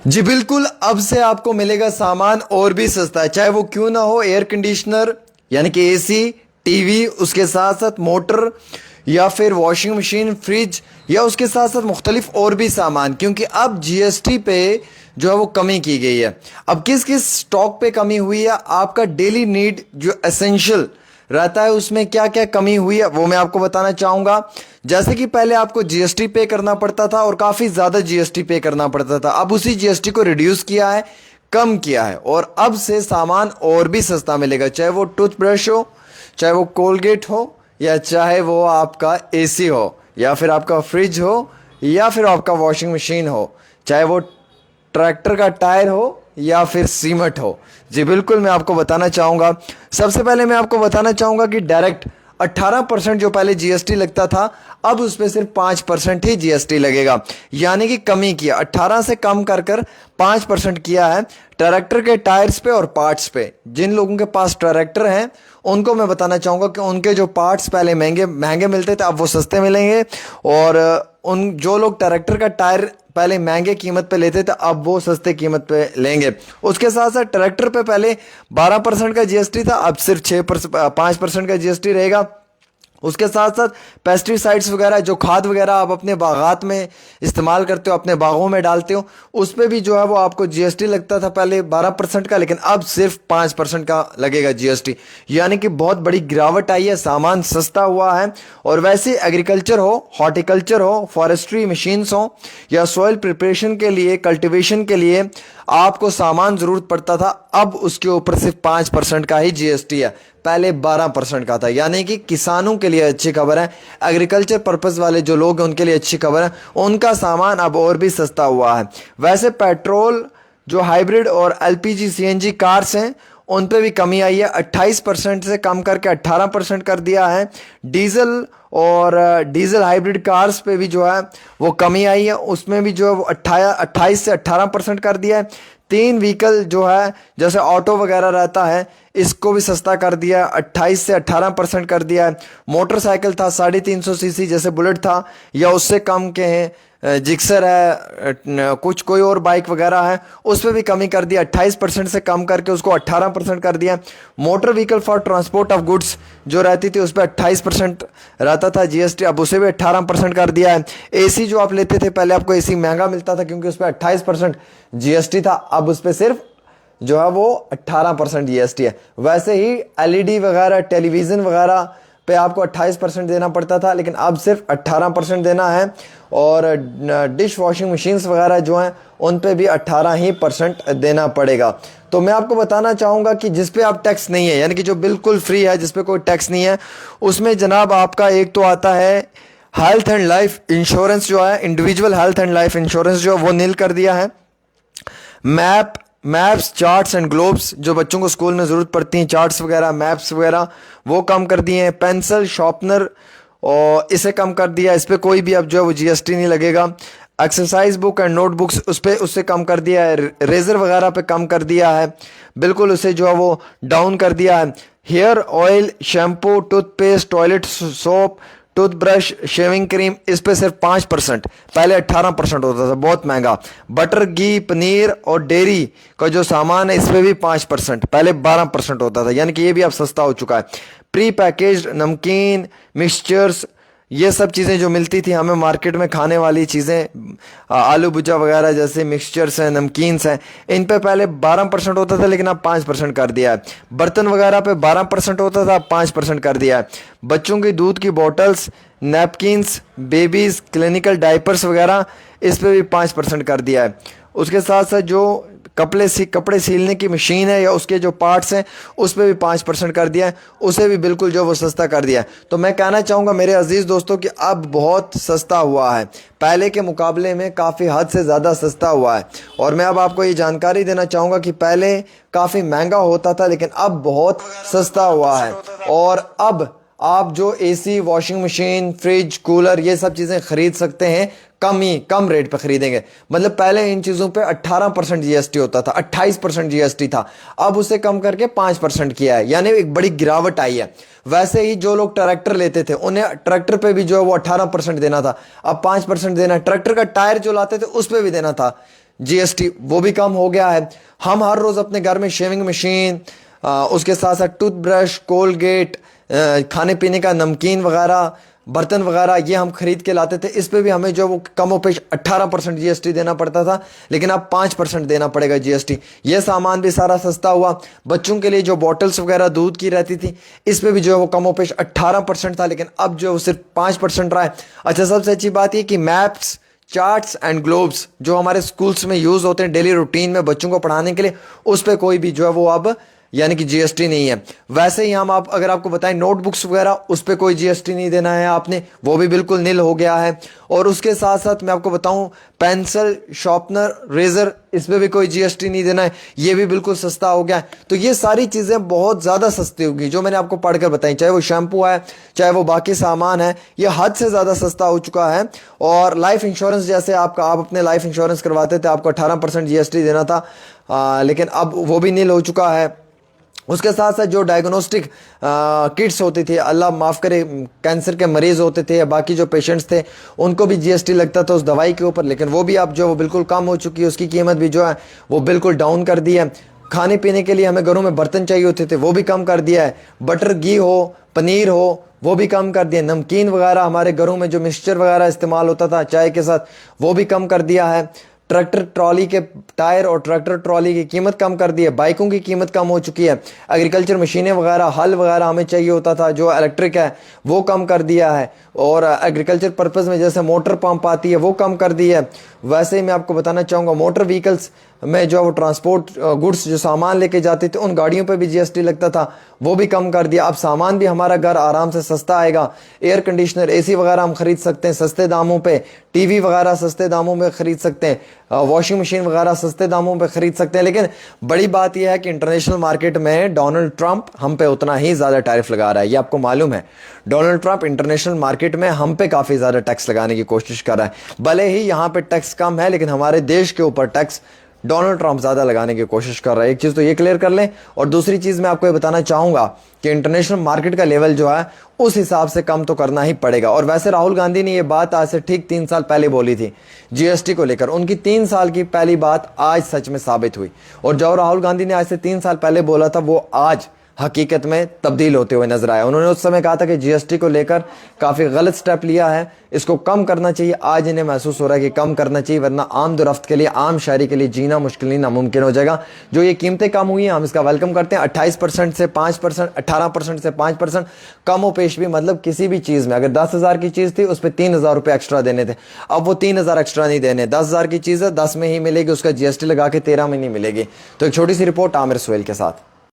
जी बिल्कुल, अब से आपको मिलेगा सामान और भी सस्ता है, चाहे वो क्यों ना हो। एयर कंडीशनर यानी कि एसी, टीवी, उसके साथ साथ मोटर या फिर वॉशिंग मशीन, फ्रिज या उसके साथ साथ मुख्तलिफ और भी सामान, क्योंकि अब जीएसटी पे जो है वो कमी की गई है। अब किस किस स्टॉक पे कमी हुई है, आपका डेली नीड जो एसेंशियल रहता है उसमें क्या क्या कमी हुई है वो मैं आपको बताना चाहूंगा। जैसे कि पहले आपको जीएसटी पे करना पड़ता था और काफी ज्यादा जीएसटी पे करना पड़ता था, अब उसी जीएसटी को रिड्यूस किया है, कम किया है और अब से सामान और भी सस्ता मिलेगा, चाहे वो टूथब्रश हो, चाहे वो कोलगेट हो, या चाहे वो आपका एसी हो, या फिर आपका फ्रिज हो, या फिर आपका वॉशिंग मशीन हो, चाहे वो ट्रैक्टर का टायर हो या फिर सीमेंट हो। जी बिल्कुल, मैं आपको बताना चाहूँगा। सबसे पहले मैं आपको बताना चाहूँगा कि डायरेक्ट 18% जो पहले जीएसटी लगता था, अब उस पर सिर्फ 5% ही जीएसटी लगेगा, यानी कि कमी किया, 18 से कम कर कर 5% किया है ट्रैक्टर के टायर्स पे और पार्ट्स पे। जिन लोगों के पास ट्रैक्टर हैं उनको मैं बताना चाहूँगा कि उनके जो पार्ट्स पहले महंगे महंगे मिलते थे, अब वो सस्ते मिलेंगे, और उन जो लोग ट्रैक्टर का टायर पहले महंगे कीमत पे लेते थे अब वो सस्ते कीमत पे लेंगे। उसके साथ साथ ट्रैक्टर पे पहले 12% का जीएसटी था, अब सिर्फ 5% का जीएसटी रहेगा। उसके साथ साथ पेस्टिसाइड्स वगैरह, जो खाद वगैरह आप अपने बागात में इस्तेमाल करते हो, अपने बागों में डालते हो, उस पर भी जो है वो आपको जीएसटी लगता था पहले 12% का, लेकिन अब सिर्फ 5% का लगेगा जीएसटी, यानी कि बहुत बड़ी गिरावट आई है, सामान सस्ता हुआ है। और वैसे एग्रीकल्चर हो, हॉर्टिकल्चर हो, फॉरेस्ट्री मशीन्स हो, या सॉइल प्रिपरेशन के लिए, कल्टिवेशन के लिए आपको सामान जरूरत पड़ता था, अब उसके ऊपर सिर्फ 5% का ही जीएसटी है, पहले 12% का था। यानी कि किसानों के लिए अच्छी खबर है, एग्रीकल्चर पर्पस वाले जो लोग हैं उनके लिए अच्छी खबर है, उनका सामान अब और भी सस्ता हुआ है। वैसे पेट्रोल, जो हाइब्रिड और एलपीजी सीएनजी कार्स हैं, उन पे भी कमी आई है, 28% से कम करके 18% कर दिया है। डीजल और डीजल हाइब्रिड कार्स पे भी जो है वो कमी आई है, उसमें भी जो है वो 28 से 18% कर दिया है। 3 व्हीकल जो है जैसे ऑटो वगैरह रहता है, इसको भी सस्ता कर दिया, 28 से 18% कर दिया है। मोटरसाइकिल था 350 सीसी जैसे बुलेट था, या उससे कम के हैं, जिक्सर है, कुछ कोई और बाइक वगैरह है, उस पर भी कमी कर दिया, 28% से कम करके उसको 18% कर दिया। Motor vehicle for transport of goods जो रहती थी उस पर 28% रहता था जीएसटी, अब उसे भी 18% कर दिया है। एसी जो आप लेते थे, पहले आपको एसी महंगा मिलता था क्योंकि उस पर 28% जीएसटी था, अब उस पर सिर्फ जो है वो 18% जीएसटी है। वैसे ही एलईडी वगैरह, टेलीविजन वगैरह पे आपको 28% देना पड़ता था, लेकिन अब सिर्फ 18% देना है। और डिश वॉशिंग मशीन्स वगैरह जो हैं उन पे भी 18% ही देना पड़ेगा। तो मैं आपको बताना चाहूँगा कि जिस पे आप टैक्स नहीं है, यानी कि जो बिल्कुल फ्री है, जिस पे कोई टैक्स नहीं है, उसमें जनाब आपका एक तो आता है हेल्थ एंड लाइफ इंश्योरेंस, जो है individual health and life insurance जो वो नील कर दिया है। मैप्स, चार्ट्स एंड ग्लोब्स, जो बच्चों को स्कूल में ज़रूरत पड़ती हैं, चार्ट्स वगैरह, मैप्स वगैरह, वो कम कर दिए हैं। पेंसिल शार्पनर और इसे कम कर दिया, इस पर कोई भी अब जो है वो जीएसटी नहीं लगेगा। एक्सरसाइज बुक एंड नोटबुक्स, उस पर उससे कम कर दिया है। रेजर वगैरह पे कम कर दिया है, बिल्कुल उसे जो है वो डाउन कर दिया है। Hair oil, shampoo, toothpaste, toilet soap, toothbrush, shaving cream, इस पे सिर्फ 5%, पहले 18% होता था, बहुत महंगा। बटर, घी, पनीर और डेयरी का जो सामान है इस पे भी 5%, पहले 12% होता था, यानी कि ये भी अब सस्ता हो चुका है। प्री पैकेज्ड नमकीन, मिक्सचर्स, ये सब चीज़ें जो मिलती थी हमें मार्केट में, खाने वाली चीज़ें, आलू भुजा वगैरह जैसे मिक्सचर्स हैं, नमकीन्स हैं, इन पे पहले 12% होता था, लेकिन अब 5% कर दिया है। बर्तन वगैरह पे 12% होता था, अब 5% कर दिया है। बच्चों की दूध की bottles, napkins, babies, clinical diapers वगैरह, इस पे भी 5% कर दिया है। उसके साथ साथ जो कपड़े सीलने की मशीन है या उसके जो पार्ट्स हैं उस पर भी 5% कर दिया है, उसे भी बिल्कुल जो वो सस्ता कर दिया है। तो मैं कहना चाहूँगा मेरे अजीज़ दोस्तों कि अब बहुत सस्ता हुआ है, पहले के मुकाबले में काफ़ी हद से ज़्यादा सस्ता हुआ है। और मैं अब आपको ये जानकारी देना चाहूँगा कि पहले काफ़ी महंगा होता था, लेकिन अब बहुत सस्ता हुआ है। और अब आप जो AC, washing machine, fridge, cooler, ये सब चीज़ें खरीद सकते हैं कम रेट पे खरीदेंगे। मतलब पहले इन चीज़ों पे 18% जीएसटी होता था, 28% जीएसटी था, अब उसे कम करके 5% किया है, यानी एक बड़ी गिरावट आई है। वैसे ही जो लोग ट्रैक्टर लेते थे उन्हें ट्रैक्टर पे भी जो है वो 18% देना था, अब 5% देना है। ट्रैक्टर का टायर जो लाते थे उस पर भी देना था, जीएसटी वो भी कम हो गया है। हम हर रोज़ अपने घर में शेविंग मशीन, उसके साथ साथ टूथब्रश, कोलगेट, खाने पीने का नमकीन वगैरह, बर्तन वगैरह ये हम खरीद के लाते थे। इस पे भी हमें जो वो कम पेश 18% जीएसटी देना पड़ता था, लेकिन अब 5% देना पड़ेगा जीएसटी। ये सामान भी सारा सस्ता हुआ। बच्चों के लिए जो बॉटल्स वगैरह दूध की रहती थी, इस पे भी जो है वो कम पेश 18% था, लेकिन अब जो सिर्फ 5% रहा है। अच्छा, सबसे अच्छी बात ये कि मैप्स, चार्ट्स एंड ग्लोब्स जो हमारे स्कूल्स में यूज़ होते हैं डेली रूटीन में बच्चों को पढ़ाने के लिए, उस पर कोई भी जो है वो अब यानी कि जीएसटी नहीं है। वैसे ही हम आप अगर आपको बताएं नोटबुक्स वगैरह, उस पर कोई जीएसटी नहीं देना है आपने, वो भी बिल्कुल नील हो गया है। और उसके साथ साथ मैं आपको बताऊं पेंसिल, शार्पनर, रेजर, इस पर भी कोई जीएसटी नहीं देना है, ये भी बिल्कुल सस्ता हो गया है। तो ये सारी चीज़ें बहुत ज़्यादा सस्ती होगी जो मैंने आपको पढ़कर बताई, चाहे वो शैम्पू है, चाहे वो बाकी सामान है, ये हद से ज़्यादा सस्ता हो चुका है। और लाइफ इंश्योरेंस जैसे आप अपने लाइफ इंश्योरेंस करवाते थे, आपको 18% जीएसटी देना था, लेकिन अब वो भी नील हो चुका है। उसके साथ साथ जो डायग्नोस्टिक किट्स होती थी, अल्लाह माफ़ करे, कैंसर के मरीज़ होते थे या बाकी जो पेशेंट्स थे, उनको भी जीएसटी लगता था उस दवाई के ऊपर, लेकिन वो भी अब जो वो बिल्कुल कम हो चुकी है, उसकी कीमत भी जो है वो बिल्कुल डाउन कर दी है। खाने पीने के लिए हमें घरों में बर्तन चाहिए होते थे, वो भी कम कर दिया है। बटर, घी हो, पनीर हो, वो भी कम कर दिया। नमकीन वगैरह हमारे घरों में जो मिक्सचर वगैरह इस्तेमाल होता था चाय के साथ, वो भी कम कर दिया है। ट्रैक्टर ट्रॉली के टायर और ट्रैक्टर ट्रॉली की कीमत कम कर दी है। बाइकों की कीमत कम हो चुकी है। एग्रीकल्चर मशीनें वगैरह, हल वगैरह हमें चाहिए होता था जो इलेक्ट्रिक है, वो कम कर दिया है। और एग्रीकल्चर पर्पज़ में जैसे मोटर पंप आती है, वो कम कर दी है। वैसे ही मैं आपको बताना चाहूँगा मोटर व्हीकल्स में जो वो ट्रांसपोर्ट गुड्स जो सामान लेके जाते थे, उन गाड़ियों पे भी जीएसटी लगता था, वो भी कम कर दिया। अब सामान भी हमारा घर आराम से सस्ता आएगा। एयर कंडीशनर, एसी वगैरह हम खरीद सकते हैं सस्ते दामों पे, टीवी वगैरह सस्ते दामों में खरीद सकते हैं, वॉशिंग मशीन वगैरह सस्ते दामों पे खरीद सकते हैं। लेकिन बड़ी बात यह है कि इंटरनेशनल मार्केट में डोनाल्ड ट्रंप हम पे उतना ही ज़्यादा टैरिफ लगा रहा है। ये आपको मालूम है, डोनाल्ड ट्रंप इंटरनेशनल मार्केट में हम पे काफ़ी ज़्यादा टैक्स लगाने की कोशिश कर रहा है। भले ही यहाँ पे टैक्स कम है, लेकिन हमारे देश के ऊपर टैक्स डोनाल्ड ट्रंप ज़्यादा लगाने की कोशिश कर रहा है। एक चीज़ तो ये क्लियर कर लें। और दूसरी चीज़ मैं आपको ये बताना चाहूँगा कि इंटरनेशनल मार्केट का लेवल जो है उस हिसाब से कम तो करना ही पड़ेगा। और वैसे राहुल गांधी ने ये बात आज से ठीक 3 साल पहले बोली थी जीएसटी को लेकर। उनकी 3 साल की पहली बात आज सच में साबित हुई। और जो राहुल गांधी ने आज से 3 साल पहले बोला था, वो आज हकीकत में तब्दील होते हुए नजर आया। उन्होंने उस समय कहा था कि जीएसटी को लेकर काफ़ी गलत स्टेप लिया है, इसको कम करना चाहिए। आज इन्हें महसूस हो रहा है कि कम करना चाहिए, वरना आम दुरफ्त के लिए, आम शहरी के लिए जीना मुश्किल नहीं नामुमकिन हो जाएगा। जो ये कीमतें कम हुई हैं, हम इसका वेलकम करते हैं। 28% से 5%, 18% से 5% कम हो पेश भी, मतलब किसी भी चीज़ में अगर 10,000 की चीज़ थी उस पर 3,000 रुपये एक्स्ट्रा देने थे, अब वो 3,000 एक्स्ट्रा नहीं देने। 10,000 की चीज़ है 10 में ही मिलेगी, उसका जीएसटी लगा के 13 में नहीं मिलेगी। तो एक छोटी सी रिपोर्ट आमिर सुहेल के साथ।